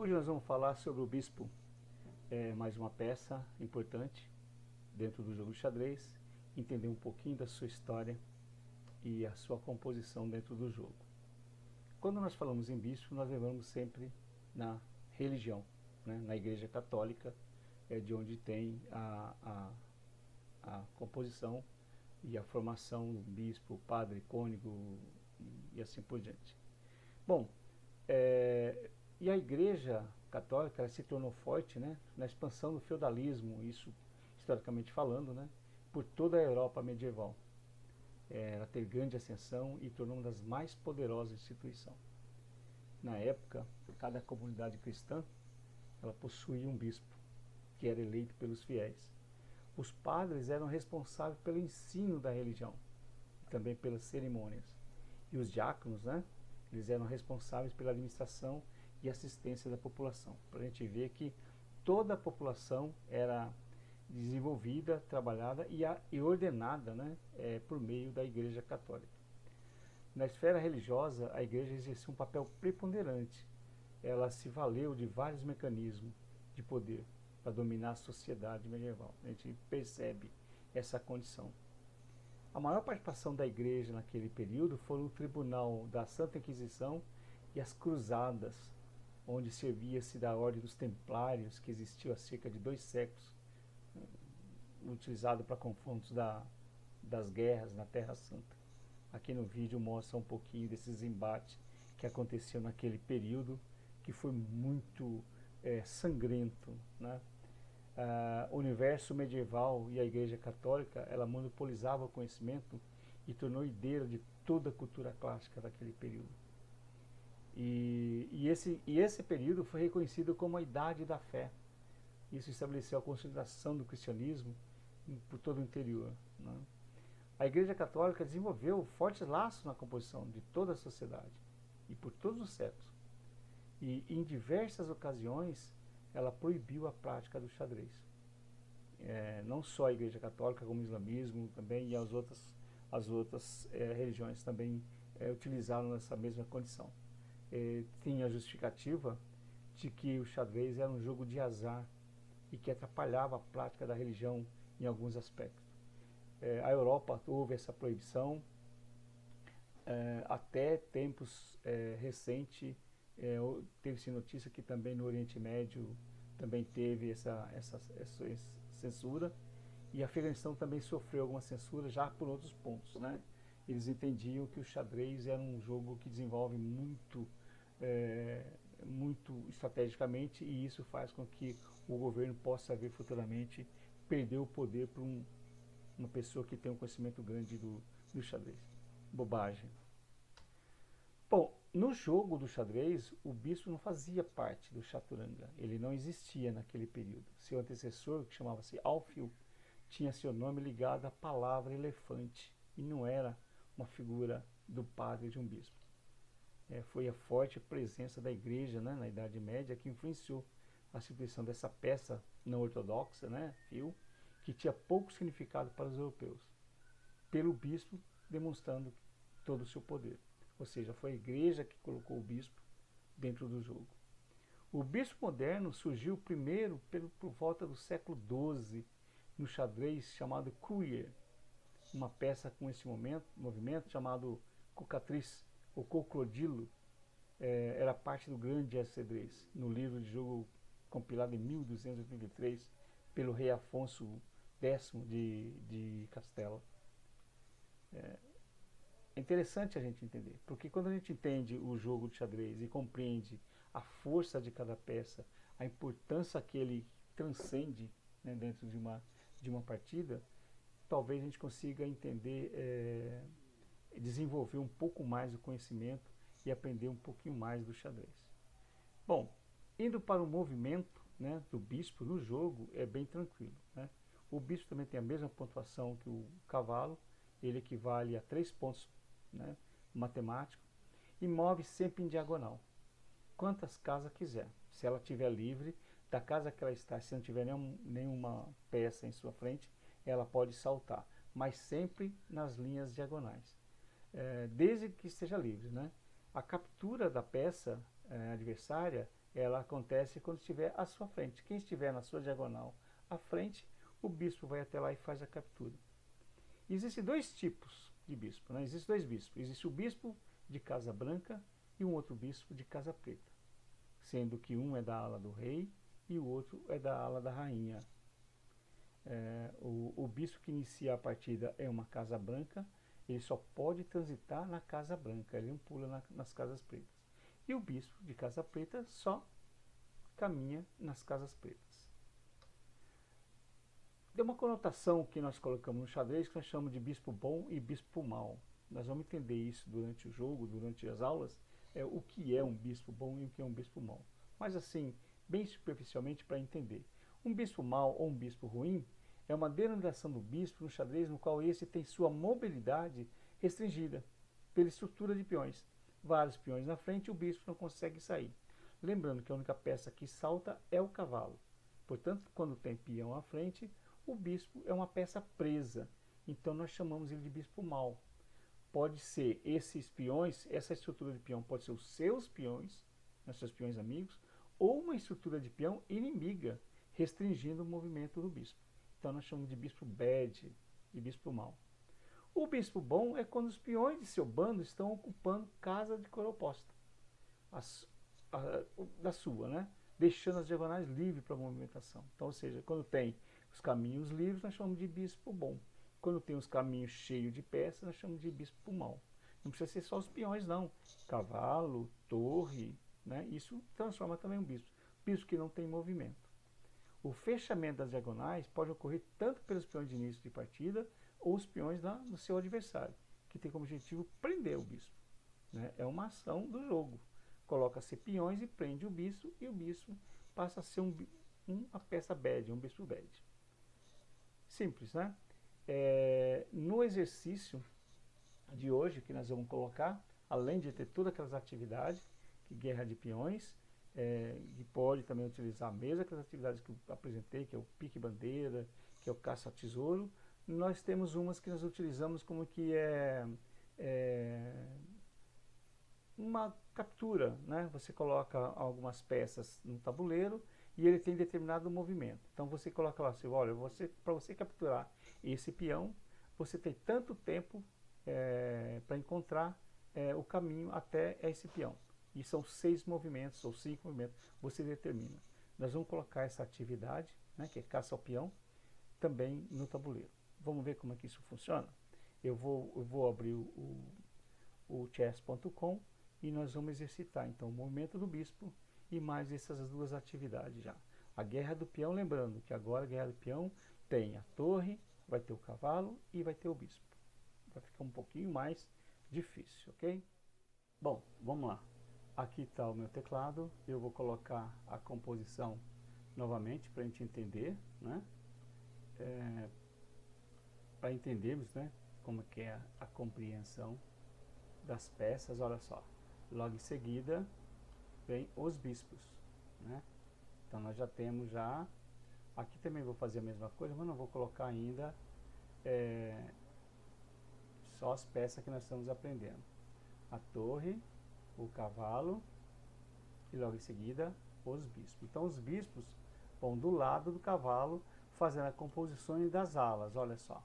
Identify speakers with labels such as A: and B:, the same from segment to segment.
A: Hoje nós vamos falar sobre o bispo, mais uma peça importante dentro do jogo de xadrez, entender um pouquinho da sua história e a sua composição dentro do jogo. Quando nós falamos em bispo, nós lembramos sempre na religião, né? Na Igreja Católica, é de onde tem a composição e a formação do bispo, padre, cônego e assim por diante. Bom, e a Igreja Católica ela se tornou forte, né, na expansão do feudalismo, isso historicamente falando, né, por toda a Europa medieval. Ela teve grande ascensão e tornou uma das mais poderosas instituições. Na época, cada comunidade cristã ela possuía um bispo, que era eleito pelos fiéis. Os padres eram responsáveis pelo ensino da religião, e também pelas cerimônias. E os diáconos, né, eles eram responsáveis pela administração e assistência da população. Para a gente ver que toda a população era desenvolvida, trabalhada e ordenada, né, por meio da Igreja Católica. Na esfera religiosa, a Igreja exercia um papel preponderante. Ela se valeu de vários mecanismos de poder para dominar a sociedade medieval. A gente percebe essa condição. A maior participação da Igreja naquele período foi o Tribunal da Santa Inquisição e as Cruzadas, onde servia-se da Ordem dos Templários, que existiu há cerca de 2 séculos, utilizado para confrontos das guerras na Terra Santa. Aqui no vídeo mostra um pouquinho desses embates que aconteceu naquele período, que foi muito sangrento, né? O universo medieval e a Igreja Católica ela monopolizava o conhecimento e tornou herdeira de toda a cultura clássica daquele período. E esse período foi reconhecido como a Idade da Fé. Isso estabeleceu a consolidação do cristianismo por todo o interior, né? A Igreja Católica desenvolveu fortes laços na composição de toda a sociedade e por todos os séculos. E em diversas ocasiões ela proibiu a prática do xadrez. Não só a Igreja Católica, como o islamismo também e as outras religiões também utilizaram essa mesma condição. Tinha a justificativa de que o xadrez era um jogo de azar e que atrapalhava a prática da religião em alguns aspectos. A Europa houve essa proibição até tempos recentes. Teve-se notícia que também no Oriente Médio também teve essa censura, e a Afeganistão também sofreu alguma censura já por outros pontos, né? Eles entendiam que o xadrez era um jogo que desenvolve muito estrategicamente, e isso faz com que o governo possa ver futuramente perder o poder para uma pessoa que tem um conhecimento grande do xadrez. Bobagem. Bom, no jogo do xadrez, o bispo não fazia parte do chaturanga. Ele não existia naquele período. Seu antecessor, que chamava-se Alfio, tinha seu nome ligado à palavra elefante e não era uma figura do padre de um bispo. Foi a forte presença da igreja, né, na Idade Média que influenciou a instituição dessa peça não ortodoxa, né, fio, que tinha pouco significado para os europeus, pelo bispo demonstrando todo o seu poder. Ou seja, foi a igreja que colocou o bispo dentro do jogo. O bispo moderno surgiu primeiro por volta do século XII no xadrez chamado Courier, uma peça com esse movimento chamado Cocatriz, ou Cocodilo. Era parte do grande xadrez, no livro de jogo compilado em 1283 pelo rei Afonso X de Castela. É interessante a gente entender, porque quando a gente entende o jogo de xadrez e compreende a força de cada peça, a importância que ele transcende, né, dentro de uma partida, talvez a gente consiga entender, desenvolver um pouco mais o conhecimento e aprender um pouquinho mais do xadrez. Bom, indo para o movimento, né, do bispo no jogo, é bem tranquilo, né? O bispo também tem a mesma pontuação que o cavalo, ele equivale a 3 pontos, né, matemático, e move sempre em diagonal, quantas casas quiser. Se ela estiver livre da casa que ela está, se não tiver nenhuma peça em sua frente, ela pode saltar, mas sempre nas linhas diagonais, desde que esteja livre, né? A captura da peça adversária ela acontece quando estiver à sua frente. Quem estiver na sua diagonal à frente, o bispo vai até lá e faz a captura. Existem dois tipos de bispo, né? Existem dois bispos. Existe o bispo de casa branca e um outro bispo de casa preta, sendo que um é da ala do rei e o outro é da ala da rainha. O bispo que inicia a partida é uma casa branca, ele só pode transitar na casa branca, ele não pula nas casas pretas. E o bispo de casa preta só caminha nas casas pretas. Tem uma conotação que nós colocamos no xadrez que nós chamamos de bispo bom e bispo mau. Nós vamos entender isso durante o jogo, durante as aulas, o que é um bispo bom e o que é um bispo mau. Mas assim, bem superficialmente para entender. Um bispo mau ou um bispo ruim é uma denominação do bispo no xadrez no qual esse tem sua mobilidade restringida pela estrutura de peões. Vários peões na frente e o bispo não consegue sair. Lembrando que a única peça que salta é o cavalo. Portanto, quando tem peão à frente, o bispo é uma peça presa. Então nós chamamos ele de bispo mau. Pode ser esses peões, essa estrutura de peão pode ser os seus peões, seus peões amigos, ou uma estrutura de peão inimiga, restringindo o movimento do bispo. Então nós chamamos de bispo bad, de bispo mau. O bispo bom é quando os peões de seu bando estão ocupando casa de cor oposta da sua, né? Deixando as diagonais livres para a movimentação. Então, ou seja, quando tem os caminhos livres, nós chamamos de bispo bom. Quando tem os caminhos cheios de peças, nós chamamos de bispo mau. Não precisa ser só os peões, não. Cavalo, torre, né? Isso transforma também um bispo. Bispo que não tem movimento. O fechamento das diagonais pode ocorrer tanto pelos peões de início de partida ou os peões do seu adversário, que tem como objetivo prender o bispo, né? É uma ação do jogo. Coloca-se peões e prende o bispo, e o bispo passa a ser uma peça bad, um bispo bad. Simples, né? No exercício de hoje, que nós vamos colocar, além de ter todas aquelas atividades, que guerra de peões, e pode também utilizar mesmo aquelas atividades que eu apresentei, que é o pique-bandeira, que é o caça-tesouro, nós temos umas que nós utilizamos como que uma captura, né? Você coloca algumas peças no tabuleiro e ele tem determinado movimento. Então você coloca lá assim, olha, para você capturar esse peão, você tem tanto tempo para encontrar o caminho até esse peão. E são 6 movimentos ou 5 movimentos, você determina. Nós vamos colocar essa atividade, né, que é caça ao peão, também no tabuleiro. Vamos ver como é que isso funciona? Eu vou abrir o chess.com e nós vamos exercitar então o movimento do bispo e mais essas duas atividades já. A guerra do peão, lembrando que agora a guerra do peão tem a torre, vai ter o cavalo e vai ter o bispo. Vai ficar um pouquinho mais difícil, ok? Bom, vamos lá. Aqui está o meu teclado, eu vou colocar a composição novamente para a gente entender, né? Para entendermos, né, como que é a compreensão das peças. Olha só, logo em seguida vem os bispos, né? Então nós já temos aqui também vou fazer a mesma coisa, mas não vou colocar ainda só as peças que nós estamos aprendendo. A torre, o cavalo e logo em seguida os bispos. Então os bispos vão do lado do cavalo fazendo a composição das alas. Olha só,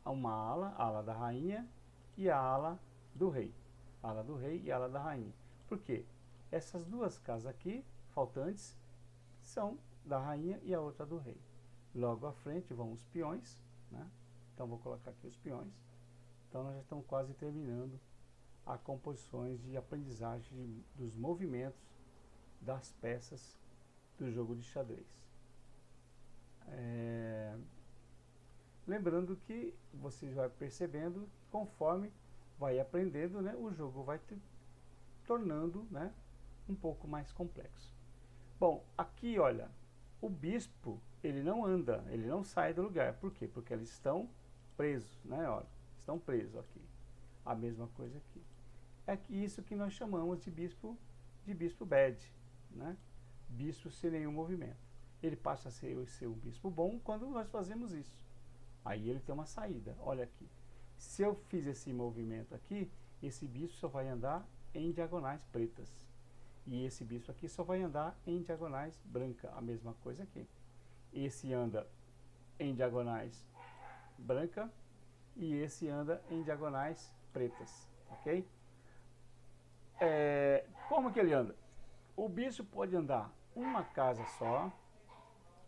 A: uma ala, a ala da rainha e a ala do rei. A ala do rei e a ala da rainha. Por quê? Essas duas casas aqui, faltantes, são da rainha e a outra do rei. Logo à frente vão os peões, né? Então vou colocar aqui os peões. Então nós já estamos quase terminando as composições de aprendizagem dos movimentos das peças do jogo de xadrez. Lembrando que você vai percebendo, conforme vai aprendendo, né, o jogo vai te tornando, né, um pouco mais complexo. Bom, aqui olha, o bispo ele não anda, ele não sai do lugar. Por quê? Porque eles estão presos, né? Olha, estão presos aqui. A mesma coisa aqui. É que isso que nós chamamos de bispo bad, né? Bispo sem nenhum movimento. Ele passa a ser um bispo bom quando nós fazemos isso. Aí ele tem uma saída. Olha aqui. Se eu fiz esse movimento aqui, esse bispo só vai andar em diagonais pretas. E esse bispo aqui só vai andar em diagonais branca, a mesma coisa aqui. Esse anda em diagonais branca e esse anda em diagonais pretas, ok? Como que ele anda? O bispo pode andar uma casa só,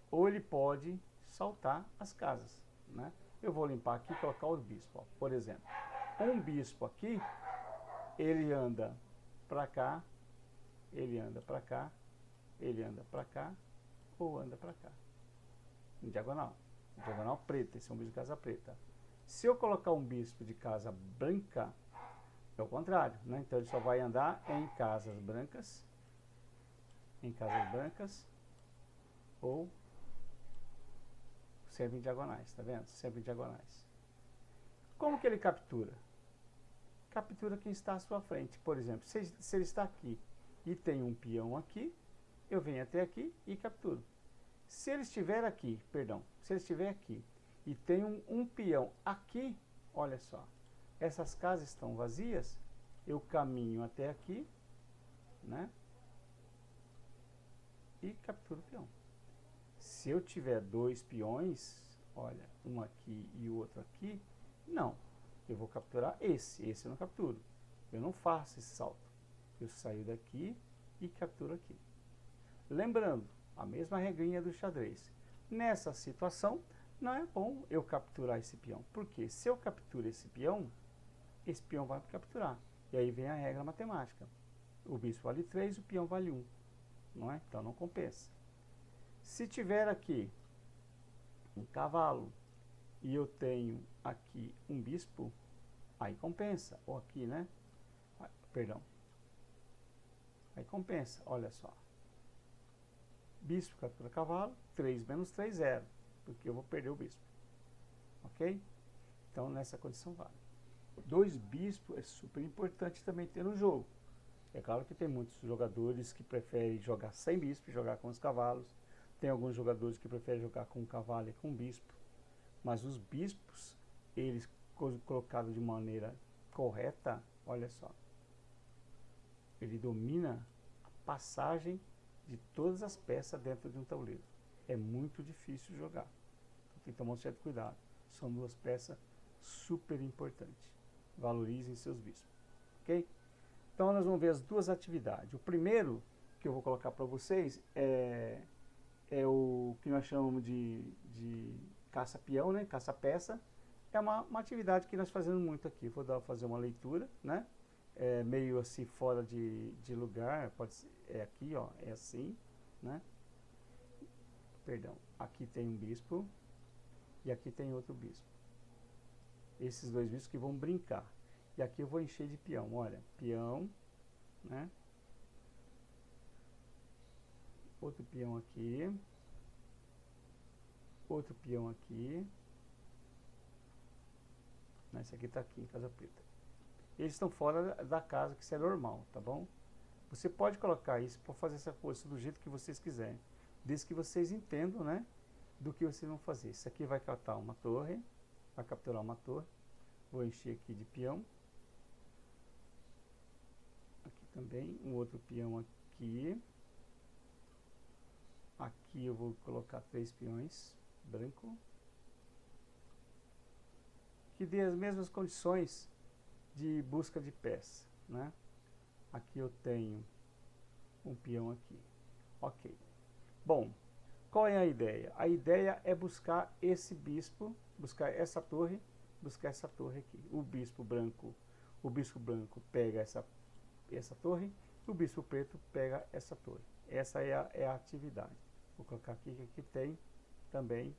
A: ou ele pode saltar as casas, né? Eu vou limpar aqui e colocar os bispos, ó. Por exemplo, um bispo aqui, ele anda para cá, ele anda para cá, ele anda para cá, ou anda para cá, em diagonal. Diagonal preta, esse é um bispo de casa preta. Se eu colocar um bispo de casa branca, é o contrário, né? Então ele só vai andar em casas brancas, ou sempre em diagonais, tá vendo? Sempre em diagonais. Como que ele captura? Captura quem está à sua frente. Por exemplo, se ele está aqui e tem um peão aqui, eu venho até aqui e capturo. Se ele estiver aqui, se ele estiver aqui e tem um peão aqui, olha só, essas casas estão vazias, eu caminho até aqui, né? E capturo o peão. Se eu tiver dois peões, olha, um aqui e o outro aqui, não. Eu vou capturar esse eu não capturo. Eu não faço esse salto. Eu saio daqui e capturo aqui. Lembrando, a mesma regrinha do xadrez. Nessa situação, não é bom eu capturar esse peão. Porque se eu capturo esse peão vai me capturar. E aí vem a regra matemática. O bispo vale 3, o peão vale 1. Não é? Então não compensa. Se tiver aqui um cavalo e eu tenho aqui um bispo, aí compensa. Ou aqui, né? Perdão. Aí compensa, olha só. Bispo captura cavalo, 3 menos 3, 0. Porque eu vou perder o bispo. Ok? Então nessa condição vale. 2 bispos é super importante também ter no jogo. É claro que tem muitos jogadores que preferem jogar sem bispo, jogar com os cavalos. Tem alguns jogadores que preferem jogar com o cavalo e com o bispo. Mas os bispos, eles colocados de maneira correta, olha só. Ele domina a passagem de todas as peças dentro de um tabuleiro. É muito difícil jogar. Então, tem que tomar um certo cuidado. São 2 peças super importantes. Valorizem seus bispos. Ok? Então nós vamos ver as 2 atividades. O primeiro que eu vou colocar para vocês é o que nós chamamos de caça-peão, né? Caça-peça. É uma atividade que nós fazemos muito aqui. Vou fazer uma leitura, né? Meio assim fora de lugar. Pode ser, aqui, ó, é assim, né? Perdão, aqui tem um bispo e aqui tem outro bispo. Esses 2 bispos que vão brincar. E aqui eu vou encher de peão, olha, peão, né? Outro peão aqui. Outro peão aqui. Esse aqui está aqui, em casa preta. Eles estão fora da casa, que isso é normal, tá bom? Você pode colocar isso para fazer essa coisa do jeito que vocês quiserem. Desde que vocês entendam, né? Do que vocês vão fazer. Isso aqui vai capturar uma torre. Vai capturar uma torre. Vou encher aqui de peão. Aqui também, um outro peão aqui. Aqui eu vou colocar 3 peões branco. Que dê as mesmas condições de busca de peça, né? Aqui eu tenho um peão aqui. Ok. Bom, qual é a ideia? A ideia é buscar esse bispo, buscar essa torre aqui. O bispo branco pega essa torre, o bispo preto pega essa torre. Essa é a atividade. Vou colocar aqui que aqui tem também.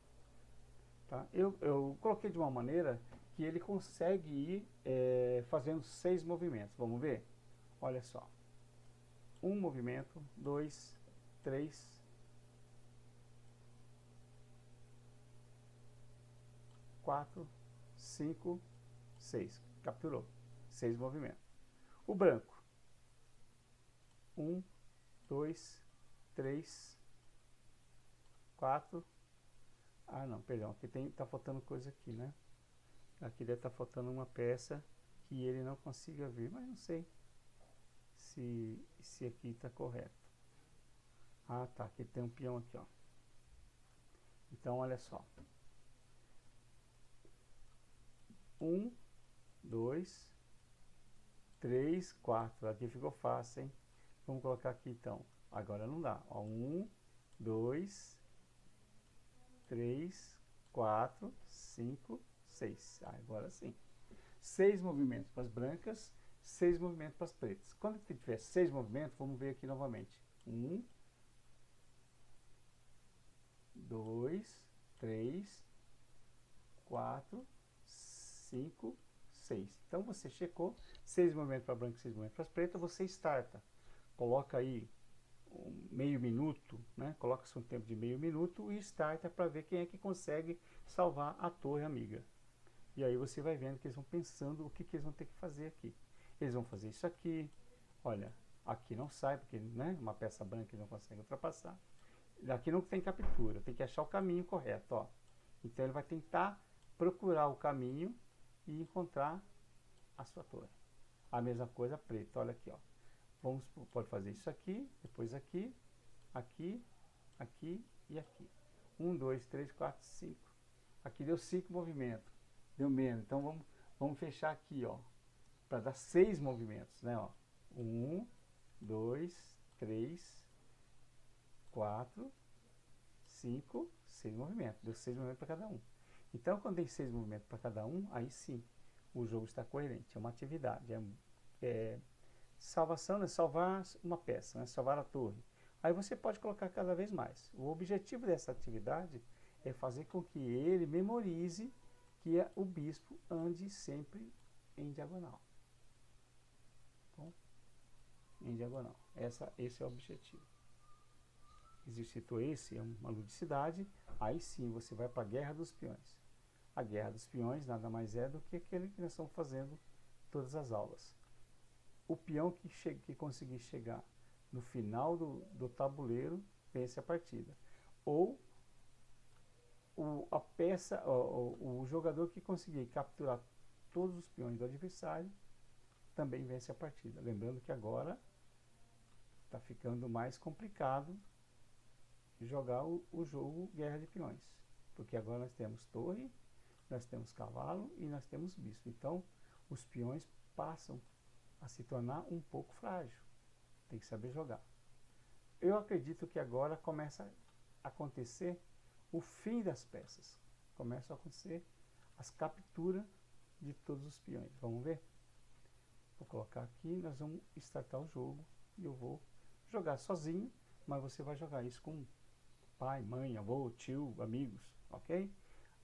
A: Tá? Eu coloquei de uma maneira que ele consegue ir fazendo 6 movimentos. Vamos ver? Olha só. 1 movimento, 2, 3, 4, 5, 6. Capturou. 6 movimentos. O branco. 1, 2, 3, 4. Ah, não, perdão. Aqui tá faltando coisa aqui, né? Aqui deve estar faltando uma peça que ele não consiga ver, mas não sei se se aqui está correto. Ah, tá, aqui tem um peão aqui, ó. Então, olha só. 1, 2, 3, 4. Aqui ficou fácil, hein? Vamos colocar aqui, então. Agora não dá. Ó, 1, 2, 3, 4, 5, 6. Agora sim. 6 movimentos para as brancas, 6 movimentos para as pretas. Quando tiver 6 movimentos, vamos ver aqui novamente. 1, 2, 3, 4, 5, 6. Então você checou 6 movimentos para branca e 6 movimentos para as pretas, você starta. Coloca aí meio minuto, né? Coloca-se um tempo de meio minuto e starta para ver quem é que consegue salvar a torre amiga. E aí você vai vendo que eles vão pensando o que eles vão ter que fazer aqui. Eles vão fazer isso aqui. Olha, aqui não sai, porque, né, uma peça branca eles não conseguem ultrapassar. Aqui não tem captura, tem que achar o caminho correto, ó. Então ele vai tentar procurar o caminho e encontrar a sua torre. A mesma coisa preta, olha aqui, ó. Pode fazer isso aqui, depois aqui, aqui, aqui e aqui. 1, 2, 3, 4, 5. Aqui deu 5 movimentos. Deu menos. Então vamos fechar aqui, ó. Para dar 6 movimentos, né, ó. 1, 2, 3, 4, 5, 6 movimentos. Deu 6 movimentos para cada um. Então, quando tem 6 movimentos para cada um, aí sim, o jogo está coerente. É uma atividade. Salvação, né? Salvar uma peça, né? Salvar a torre. Aí você pode colocar cada vez mais. O objetivo dessa atividade é fazer com que ele memorize que o bispo ande sempre em diagonal. Bom, em diagonal. Esse é o objetivo. Exercitou esse, é uma ludicidade. Aí sim você vai para a guerra dos peões. A guerra dos peões nada mais é do que aquele que nós estamos fazendo todas as aulas. O peão que conseguir chegar no final do tabuleiro vence a partida. Ou o jogador que conseguir capturar todos os peões do adversário também vence a partida. Lembrando que agora está ficando mais complicado jogar o jogo Guerra de Peões. Porque agora nós temos torre, nós temos cavalo e nós temos bispo. Então os peões passam a se tornar um pouco frágil. Tem que saber jogar. Eu acredito que agora começa a acontecer o fim das peças. Começa a acontecer as capturas de todos os peões. Vamos ver? Vou colocar aqui, nós vamos startar o jogo e eu vou jogar sozinho, mas você vai jogar isso com pai, mãe, avô, tio, amigos, ok?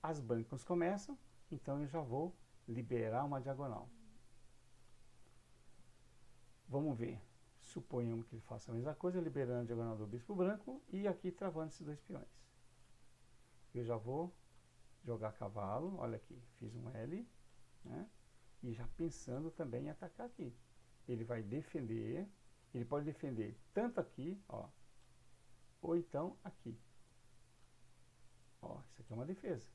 A: As brancas começam, então eu já vou liberar uma diagonal. Vamos ver. Suponhamos que ele faça a mesma coisa, liberando a diagonal do bispo branco e aqui travando esses dois peões. Eu já vou jogar cavalo, olha aqui, fiz um L, né? E já pensando também em atacar aqui. Ele vai defender, ele pode defender tanto aqui, ó, ou então aqui. Ó, isso aqui é uma defesa.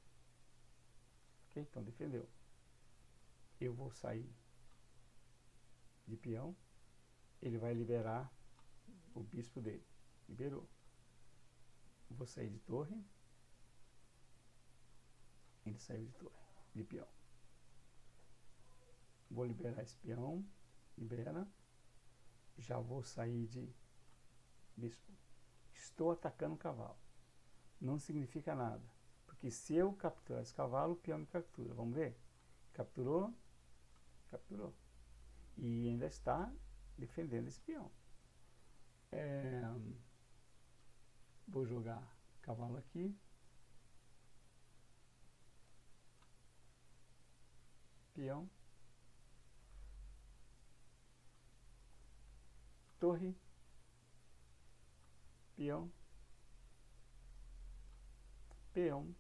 A: Ok? Então defendeu. Eu vou sair de peão. Ele vai liberar o bispo dele. Liberou. Vou sair de torre. Ele saiu de torre, de peão. Vou liberar esse peão. Libera. Já vou sair de bispo. Estou atacando o cavalo. Não significa nada. Porque se eu capturar esse cavalo, o peão me captura. Vamos ver? Capturou. Capturou. E ainda está defendendo esse peão. Vou jogar cavalo aqui. Peão. Torre. Peão. Peão.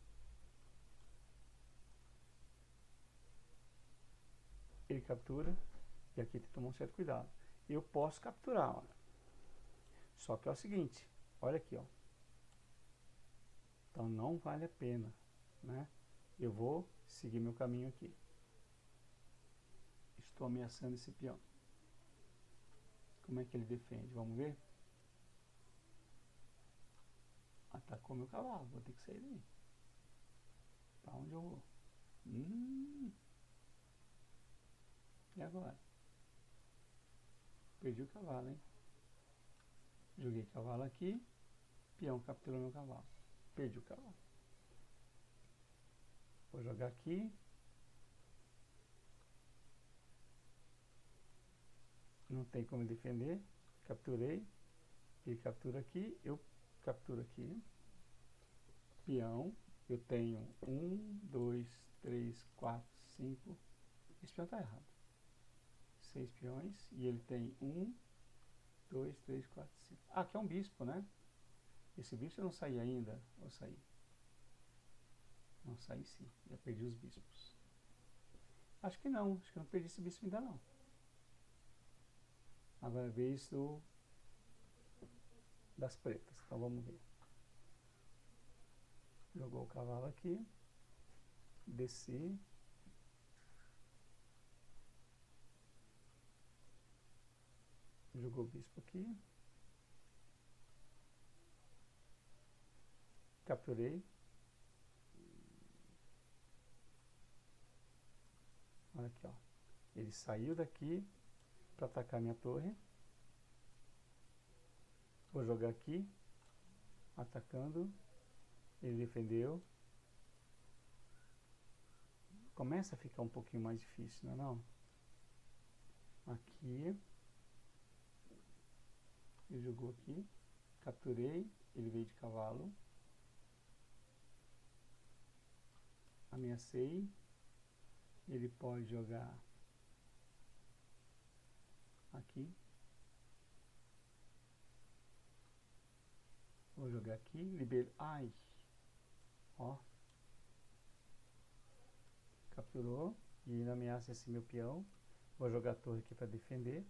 A: Ele captura. E aqui tem que tomar um certo cuidado. Eu posso capturar, olha. Só que é o seguinte, olha aqui, ó. Então não vale a pena, né? Eu vou seguir meu caminho aqui. Estou ameaçando esse peão. Como é que ele defende? Vamos ver? Atacou meu cavalo, vou ter que sair daí. Pra onde eu vou? E agora? Perdi o cavalo, hein? Joguei cavalo aqui, peão capturou meu cavalo. Perdi o cavalo. Vou jogar aqui. Não tem como defender. Capturei. Ele captura aqui, eu capturo aqui. Peão. Eu tenho 1, 2, 3, 4, 5. Esse peão está errado. 6 peões. E ele tem 1, 2, 3, 4, 5. Ah, aqui é um bispo, né? Esse bispo eu não saí ainda. Ou saí? Não saí sim. Já perdi os bispos. Acho que não. Acho que eu não perdi esse bispo ainda não. Agora é a vez das pretas. Então vamos ver. Jogou o cavalo aqui. Desci. Jogou o bispo aqui. Capturei. Olha aqui, ó. Ele saiu daqui para atacar minha torre. Vou jogar aqui, atacando. Ele defendeu. Começa a ficar um pouquinho mais difícil, não é não? Aqui. Ele jogou aqui. Capturei. Ele veio de cavalo. Ameacei. Ele pode jogar aqui. Vou jogar aqui. Libero. Ai! Ó. Capturou. E ele ameaça esse meu peão. Vou jogar a torre aqui para defender.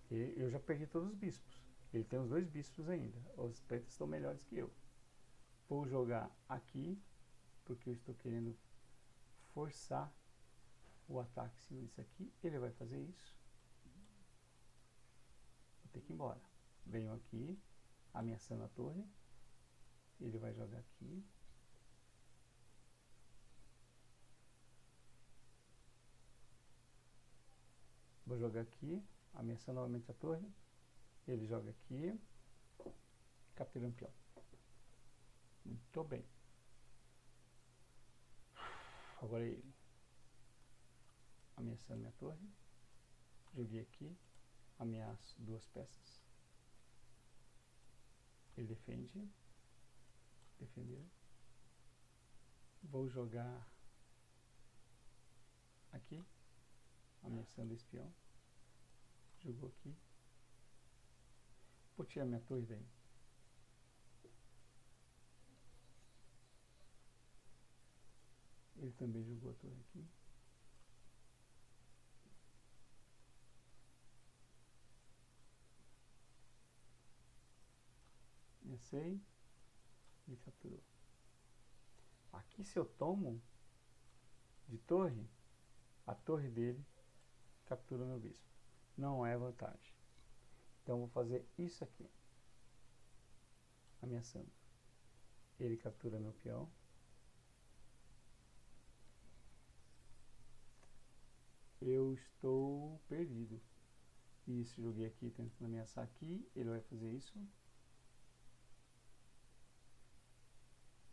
A: E eu já perdi todos os bispos. Ele tem os 2 bispos ainda. Os pretos estão melhores que eu. Vou jogar aqui, porque eu estou querendo forçar o ataque em cima disso aqui. Ele vai fazer isso. Vou ter que ir embora. Venho aqui, ameaçando a torre. Ele vai jogar aqui. Vou jogar aqui, ameaçando novamente a torre. Ele joga aqui. Capturando o peão. Muito bem. Agora ele. Ameaçando minha torre. Joguei aqui. Ameaço 2 peças. Ele defende. Defendeu. Vou jogar aqui. Ameaçando esse peão. Jogou aqui. Vou tirar minha torre daí. Ele também jogou a torre aqui. Ameacei. E capturou. Aqui se eu tomo de torre, a torre dele captura meu bispo. Não é vantagem. Então vou fazer isso aqui. Ameaçando. Ele captura meu peão. Eu estou perdido. Isso, joguei aqui tentando ameaçar aqui. Ele vai fazer isso.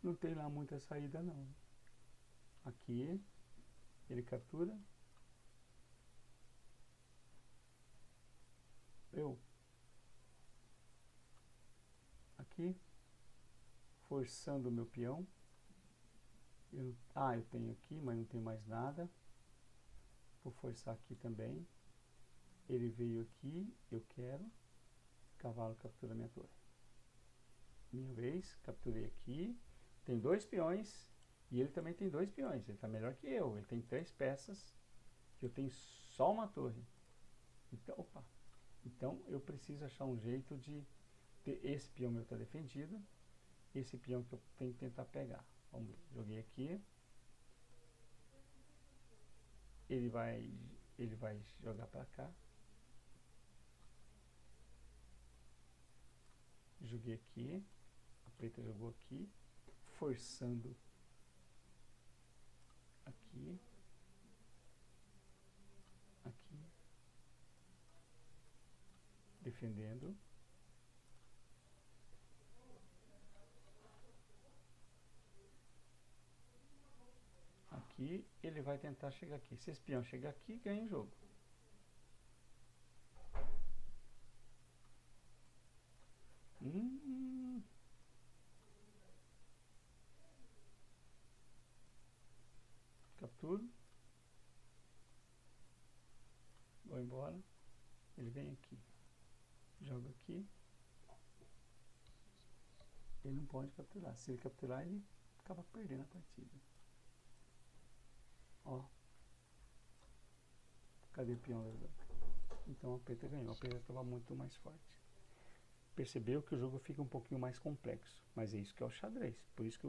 A: Não tem lá muita saída não. Aqui. Ele captura. Eu. Aqui. Forçando o meu peão. Eu tenho aqui, mas não tenho mais nada. Vou forçar aqui também. Ele veio aqui, eu quero. Cavalo captura minha torre. Minha vez, capturei aqui. Tem 2 peões. E ele também tem 2 peões. Ele está melhor que eu. Ele tem 3 peças. Que eu tenho só uma torre. Então, opa. Então eu preciso achar um jeito de ter esse peão meu está defendido. Esse peão que eu tenho que tentar pegar. Vamos ver. Joguei aqui. Ele vai jogar para cá. Joguei aqui, a preta jogou aqui, forçando aqui, aqui, defendendo. Aqui ele vai tentar chegar aqui. Se esse peão chegar aqui, ganha o jogo. Capturo. Vou embora. Ele vem aqui. Joga aqui. Ele não pode capturar. Se ele capturar, ele acaba perdendo a partida. Ó. Cadê o peão? Então a preta ganhou. A preta estava muito mais forte. Percebeu que o jogo fica um pouquinho mais complexo. Mas é isso que é o xadrez. Por isso que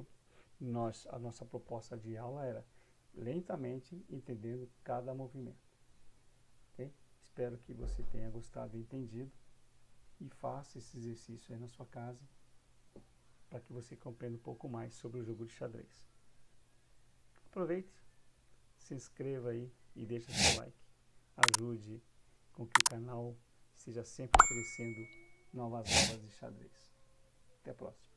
A: a nossa proposta de aula era lentamente entendendo cada movimento. Okay? Espero que você tenha gostado e entendido. E faça esse exercício aí na sua casa, para que você compreenda um pouco mais sobre o jogo de xadrez. Aproveite, se inscreva aí e deixe seu like. Ajude com que o canal esteja sempre oferecendo novas aulas de xadrez. Até a próxima.